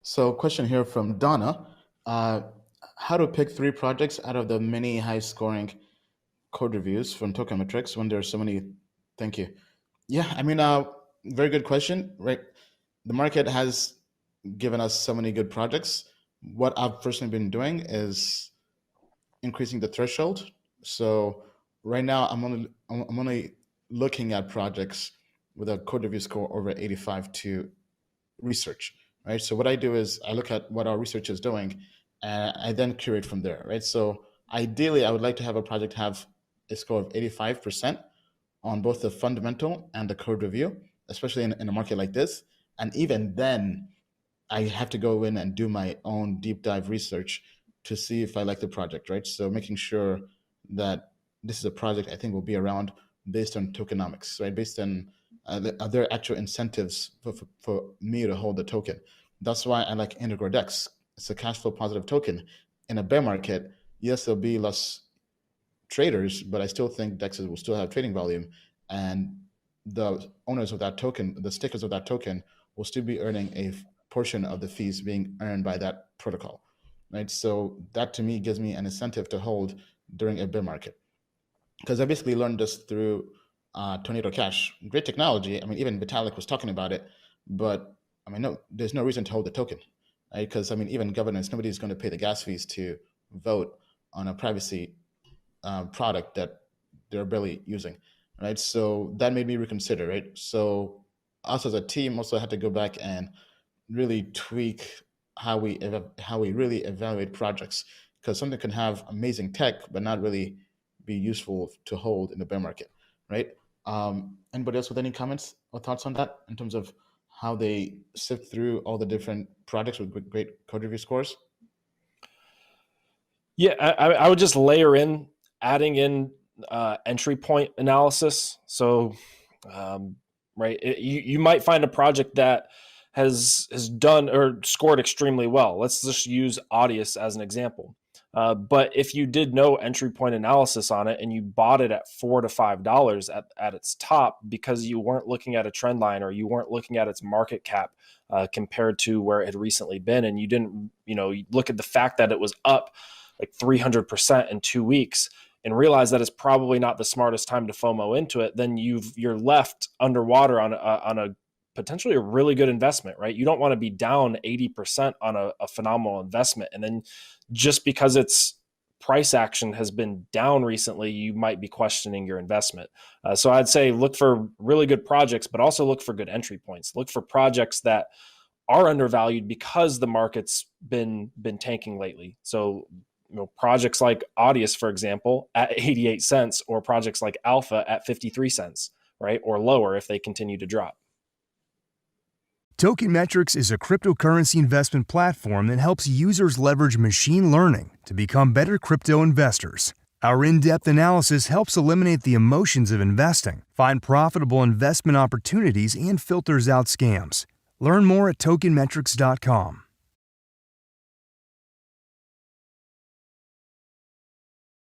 So, question here from Donna. Uh, how to pick three projects out of the many high scoring code reviews from Token Metrics when there are so many? Thank you. Yeah, very good question, right? The market has given us so many good projects. What I've personally been doing is increasing the threshold. So right now, I'm only looking at projects with a code review score over 85 to research, right? So what I do is I look at what our research is doing, and I then curate from there, right? So ideally, I would like to have a project have a score of 85% on both the fundamental and the code review, especially in a market like this. And even then, I have to go in and do my own deep dive research to see if I like the project, right? So making sure that this is a project I think will be around based on tokenomics, right? Based on are there actual incentives for me to hold the token? That's why I like Integral Dex. It's a cash flow positive token. In a bear market, yes, there'll be less traders, but I still think DEXs will still have trading volume, and the owners of that token, the stakers of that token, will still be earning a portion of the fees being earned by that protocol, right? So that to me gives me an incentive to hold during a bear market, because I basically learned this through Tornado Cash. Great technology. I mean, even Vitalik was talking about it, but I mean, no, there's no reason to hold the token, right? Because I mean, even governance, nobody's going to pay the gas fees to vote on a privacy product that they're barely using, right? So that made me reconsider, right? So us as a team also had to go back and really tweak how we really evaluate projects, because something can have amazing tech but not really be useful to hold in the bear market, right? Anybody else with any comments or thoughts on that in terms of how they sift through all the different projects with great code review scores? Yeah, I would just layer in, adding in entry point analysis. So, right, you might find a project that has done or scored extremely well. Let's just use Audius as an example. But if you did no entry point analysis on it and you bought it at $4 to $5 at its top because you weren't looking at a trend line or you weren't looking at its market cap compared to where it had recently been, and you didn't, you look at the fact that it was up like 300% in 2 weeks and realize that it's probably not the smartest time to FOMO into it, then you're left underwater on a potentially a really good investment, right? You don't want to be down 80% on a phenomenal investment. And then just because its price action has been down recently, you might be questioning your investment. So I'd say look for really good projects, but also look for good entry points. Look for projects that are undervalued because the market's been tanking lately. So projects like Audius, for example, at 88 cents, or projects like Alpha at 53 cents, right? Or lower if they continue to drop. Token Metrics is a cryptocurrency investment platform that helps users leverage machine learning to become better crypto investors. Our in-depth analysis helps eliminate the emotions of investing, find profitable investment opportunities, and filters out scams. Learn more at tokenmetrics.com.